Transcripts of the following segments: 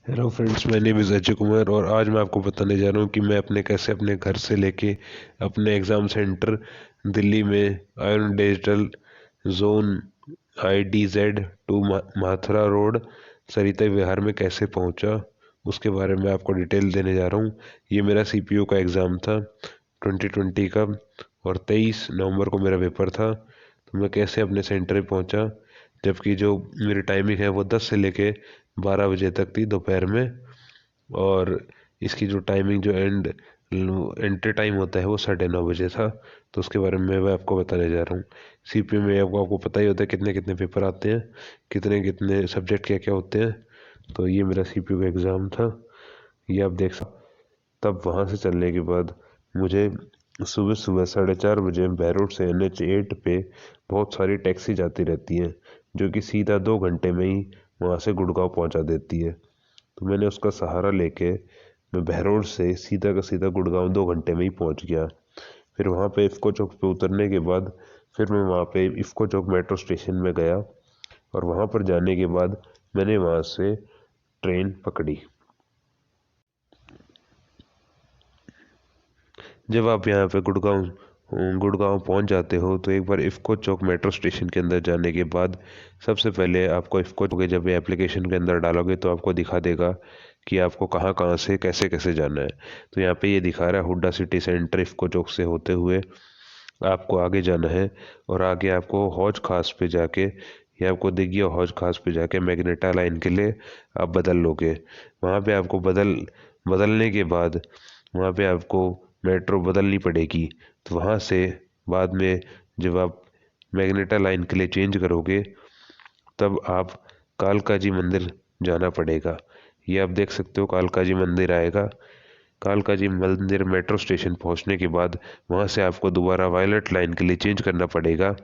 Hello friends, my name is Ajay Kumar और आज मैं आपको बताने जा रहा हूँ कि मैं कैसे अपने घर से लेके अपने एग्ज़ाम सेंटर दिल्ली में iON digital zone IDZ 2 Mathura road Sarita Vihar में कैसे पहुँचा, उसके बारे में आपको डिटेल देने जा रहा हूँ। ये मेरा CPU का एग्ज़ाम था 2020 का और 23 नवंबर को मेरा पेपर था। तो मैं कैसे अपने सेंटर पे पहुँचा, जबकि जो मेरी टाइमिंग है वो 10 से लेके 12 बजे तक थी दोपहर में। और इसकी जो टाइमिंग जो एंट्री टाइम होता है वो 9:30 बजे था। तो उसके बारे में मैं आपको बताने जा रहा हूँ। CPU में आपको पता ही होता है कितने कितने पेपर आते हैं, कितने कितने सब्जेक्ट क्या क्या होते हैं। तो ये मेरा CPU का एग्ज़ाम था, ये आप देख सकते। तब वहाँ से चलने के बाद मुझे सुबह सुबह 4:30 बजे बहरोड से NH 8 पे बहुत सारी टैक्सी जाती रहती हैं, जो कि सीधा 2 घंटे में ही वहाँ से गुड़गांव पहुँचा देती है। तो मैंने उसका सहारा लेके मैं बहरोड से सीधा का सीधा गुड़गांव 2 घंटे में ही पहुंच गया। फिर वहाँ पे इफ़्को चौक पे उतरने के बाद फिर मैं वहाँ पे इफ़्को चौक मेट्रो स्टेशन में गया और वहाँ पर जाने के बाद मैंने वहाँ से ट्रेन पकड़ी। जब आप यहाँ पे गुड़गांव गुड़गांव पहुँच जाते हो तो एक बार इफ़्को चौक मेट्रो स्टेशन के अंदर जाने के बाद सबसे पहले आपको इफ़्को चौक के जब एप्लीकेशन के अंदर डालोगे तो आपको दिखा देगा कि आपको कहाँ कहाँ से कैसे कैसे जाना है। तो यहाँ पे ये दिखा रहा है हुड्डा सिटी सेंटर इफ़्को चौक से होते हुए आपको आगे जाना है और आगे आपको हौज खास पे जाके ये आपको दिख गया, हौज खास पे जाके मैग्नेटा लाइन के लिए आप बदल लोगे। वहाँ पे आपको बदलने के बाद वहाँ पे आपको मेट्रो बदलनी पड़ेगी। तो वहाँ से बाद में जब आप मैग्नेटा लाइन के लिए चेंज करोगे तब आप कालका जी मंदिर जाना पड़ेगा। ये आप देख सकते हो कालका जी मंदिर आएगा। कालका जी मंदिर मेट्रो स्टेशन पहुंचने के बाद वहां से आपको दोबारा वायलट लाइन के लिए चेंज करना पड़ेगा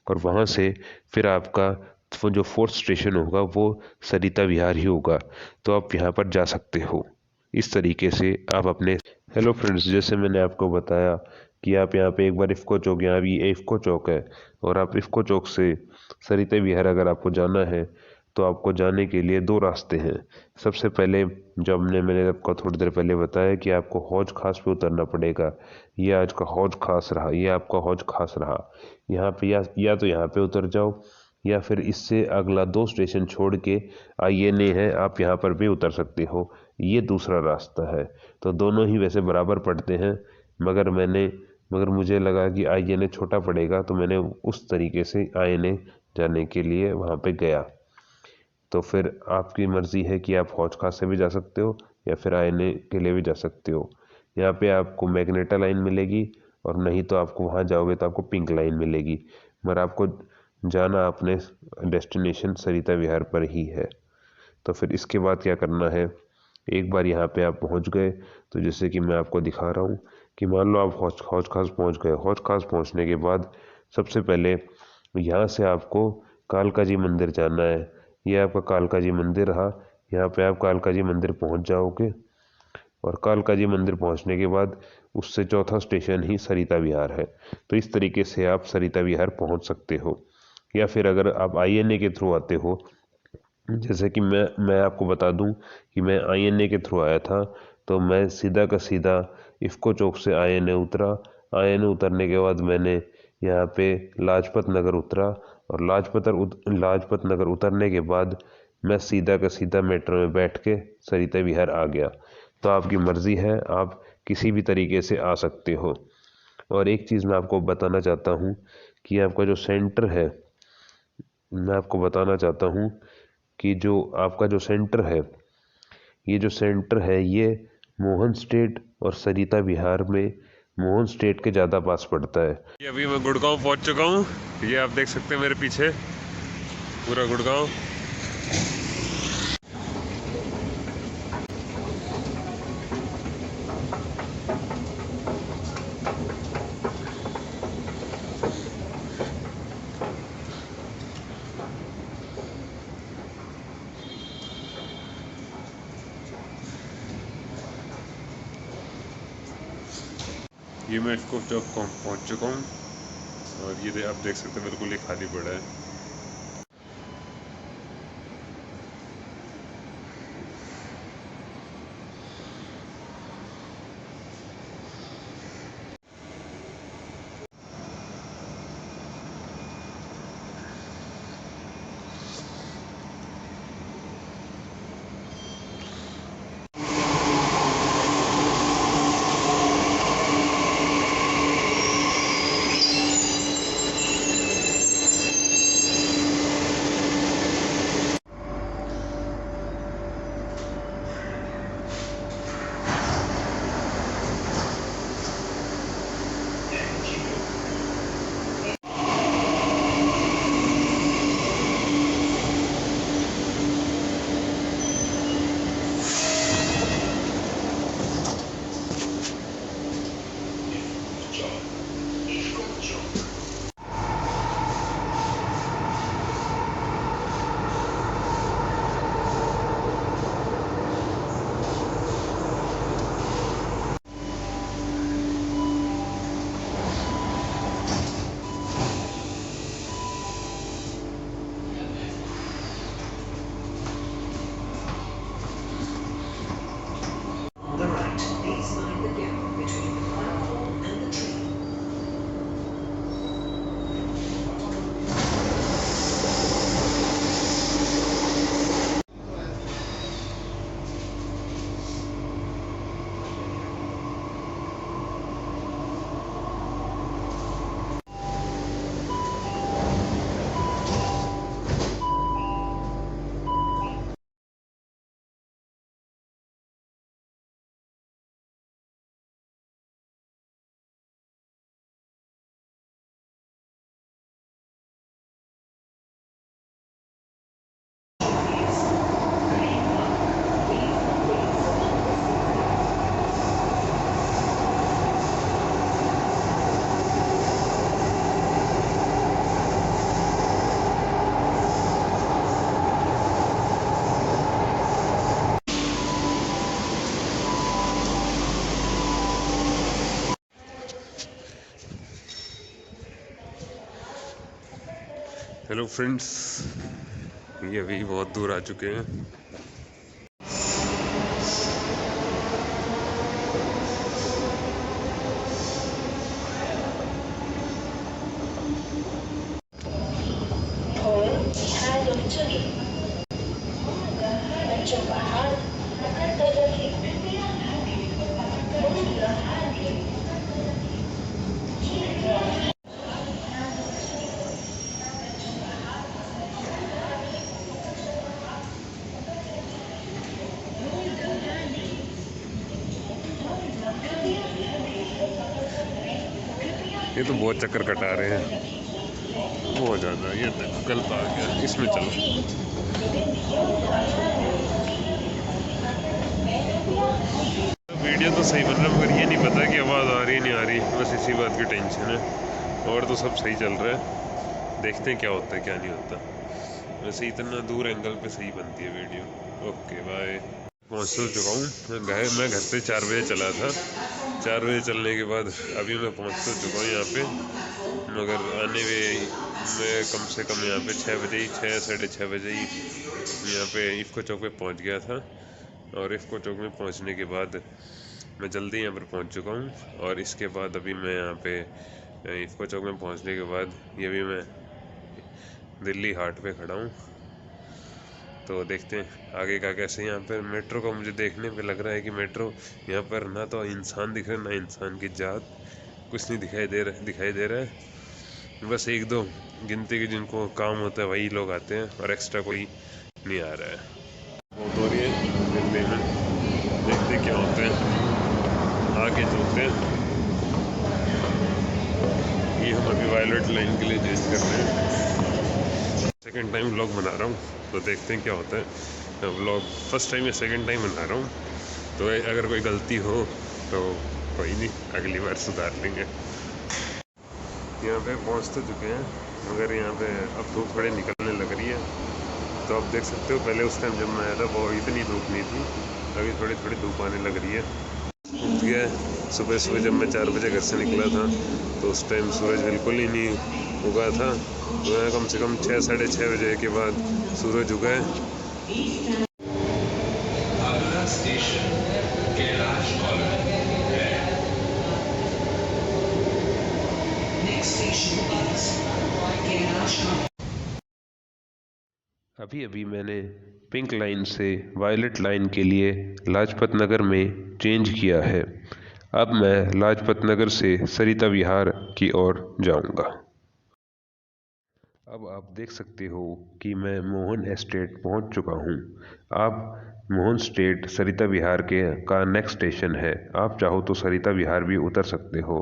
और वहां से फिर आपका वो जो फोर्थ स्टेशन होगा वो सरिता विहार ही होगा। तो आप यहाँ पर जा सकते हो। इस तरीके से आप अपने हेलो फ्रेंड्स, जैसे मैंने आपको बताया कि आप यहाँ पे एक बार इफ़्को चौक, यहाँ भी इफ़्को चौक है और आप इफ़्को चौक से सरिता विहार अगर आपको जाना है तो आपको जाने के लिए दो रास्ते हैं। सबसे पहले जब मैंने आपको थोड़ी देर पहले बताया कि आपको हौज खास पे उतरना पड़ेगा। ये आज का हौज खास रहा, ये आपका हौज खास रहा। यहाँ पे या तो यहाँ पे उतर जाओ या फिर इससे अगला 2 स्टेशन छोड़ के INA है, आप यहाँ पर भी उतर सकते हो। ये दूसरा रास्ता है। तो दोनों ही वैसे बराबर पड़ते हैं, मगर मुझे लगा कि INA छोटा पड़ेगा तो मैंने उस तरीके से INA जाने के लिए वहाँ पे गया। तो फिर आपकी मर्ज़ी है कि आप हौज खास से भी जा सकते हो या फिर INA के लिए भी जा सकते हो। यहाँ पे आपको मैग्नेटा लाइन मिलेगी और नहीं तो आपको वहाँ जाओगे तो आपको पिंक लाइन मिलेगी, मगर आपको जाना अपने डेस्टिनेशन सरिता विहार पर ही है। तो फिर इसके बाद क्या करना है, एक बार यहाँ पे आप पहुँच गए तो जैसे कि मैं आपको दिखा रहा हूँ कि मान लो आप हौज खास पहुँच गए। हौज खास पहुँचने के बाद सबसे पहले यहाँ से आपको कालका जी मंदिर जाना है। ये आपका कालका जी मंदिर रहा। यहाँ पे आप कालका जी मंदिर पहुँच जाओगे और कालका जी मंदिर पहुँचने के बाद उससे चौथा स्टेशन ही सरिता विहार है। तो इस तरीके से आप सरिता विहार पहुँच सकते हो। या फिर अगर आप INA के थ्रू आते हो, जैसे कि मैं आपको बता दूं कि मैं INA के थ्रू आया था, तो मैं सीधा का सीधा इफ़्को चौक से INA उतरा। INA उतरने के बाद मैंने यहाँ पे लाजपत नगर उतरा और लाजपत नगर उतरने के बाद मैं सीधा का सीधा मेट्रो में बैठ के सरिता विहार आ गया। तो आपकी मर्ज़ी है, आप किसी भी तरीके से आ सकते हो। और एक चीज़ मैं आपको बताना चाहता हूँ कि आपका जो सेंटर है, मैं आपको बताना चाहता हूँ कि जो आपका जो सेंटर है, ये जो सेंटर है ये मोहन स्टेट और सरिता विहार में मोहन स्टेट के ज़्यादा पास पड़ता है। ये अभी मैं गुड़गांव पहुंच चुका हूँ। ये आप देख सकते हैं मेरे पीछे पूरा गुड़गांव। ये मैं इफ़्को चौक पहुंच चुका हूँ और ये आप देख सकते हैं बिल्कुल ये खाली पड़ा है। हेलो फ्रेंड्स, ये अभी बहुत दूर आ चुके हैं। ये तो बहुत चक्कर कटा रहे हैं, बहुत ज़्यादा। ये गलत आ गया, इसमें चलो। वीडियो तो सही बन रहा है, मगर ये नहीं पता कि आवाज़ आ रही है नहीं आ रही, बस इसी बात की टेंशन है। और तो सब सही चल रहा है, देखते हैं क्या होता है क्या नहीं होता। वैसे इतना दूर एंगल पे सही बनती है वीडियो। Okay bye. पहुँच तो चुका हूँ मैं घर से 4 बजे चला था। 4 बजे चलने के बाद अभी मैं पहुँच तो चुका हूँ यहाँ पे, मगर आने में मैं कम से कम यहाँ पे 6 बजे ही, 6 साढ़े 6 बजे ही यहाँ पे इफ़को चौक पे पहुँच गया था। और इफ़को चौक में पहुँचने के बाद मैं जल्दी यहाँ पर पहुँच चुका हूँ। और इसके बाद अभी मैं यहाँ पे इफ़को चौक में पहुँचने के बाद ये भी मैं दिल्ली हाट पे खड़ा हूँ। तो देखते हैं आगे का कैसे। यहाँ पर मेट्रो का मुझे देखने पे लग रहा है कि मेट्रो यहाँ पर ना तो इंसान दिख रहा है, ना इंसान की जात, कुछ नहीं दिखाई दे रहा है। बस एक दो गिनती के जिनको काम होता है वही लोग आते हैं, और एक्स्ट्रा कोई नहीं आ रहा है। बहुत हो रही है दिल्ली में, देखते क्या होते हैं, आगे चलते हैं। ये हम अभी वायलेट लाइन के लिए चेंज कर रहे हैं। सेकेंड टाइम व्लॉग बना रहा हूँ, तो देखते हैं क्या होता है। व्लॉग फर्स्ट टाइम या सेकेंड टाइम बना रहा हूँ, तो अगर कोई गलती हो तो कोई नहीं, अगली बार सुधार लेंगे। यहाँ पे पहुँच तो चुके हैं, मगर यहाँ पे अब धूप थोड़ी निकलने लग रही है। तो आप देख सकते हो, पहले उस टाइम जब मैं आया था वो इतनी धूप नहीं थी, अभी थोड़ी थोड़ी धूप आने लग रही है। उठ गया सुबह जब मैं 4 बजे घर से निकला था, तो उस टाइम सूरज बिल्कुल ही नहीं उगा था। तो यहाँ कम से कम 6 साढ़े 6 बजे के बाद सूरज उगा है। अभी अभी मैंने पिंक लाइन से वायलेट लाइन के लिए लाजपत नगर में चेंज किया है। अब मैं लाजपत नगर से सरिता विहार की ओर जाऊंगा। अब आप देख सकते हो कि मैं मोहन एस्टेट पहुंच चुका हूं। आप मोहन एस्टेट सरिता विहार का नेक्स्ट स्टेशन है। आप चाहो तो सरिता विहार भी उतर सकते हो,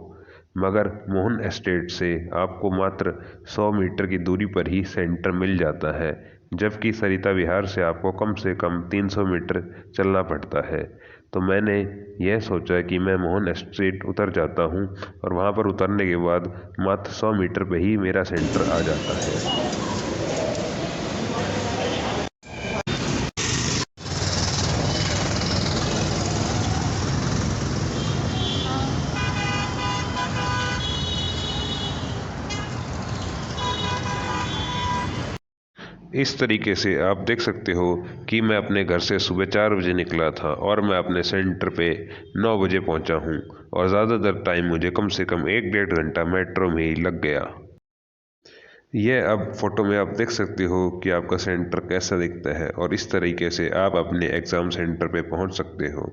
मगर मोहन एस्टेट से आपको मात्र 100 मीटर की दूरी पर ही सेंटर मिल जाता है, जबकि सरिता विहार से आपको कम से कम 300 मीटर चलना पड़ता है। तो मैंने यह सोचा कि मैं मोहन एस्टेट उतर जाता हूँ, और वहाँ पर उतरने के बाद मात्र 100 मीटर पे ही मेरा सेंटर आ जाता है। इस तरीके से आप देख सकते हो कि मैं अपने घर से सुबह 4 बजे निकला था, और मैं अपने सेंटर पे 9 बजे पहुंचा हूं। और ज़्यादातर टाइम मुझे कम से कम 1 डेढ़ घंटा मेट्रो में ही लग गया। यह अब फ़ोटो में आप देख सकते हो कि आपका सेंटर कैसा दिखता है, और इस तरीके से आप अपने एग्ज़ाम सेंटर पे पहुंच सकते हो।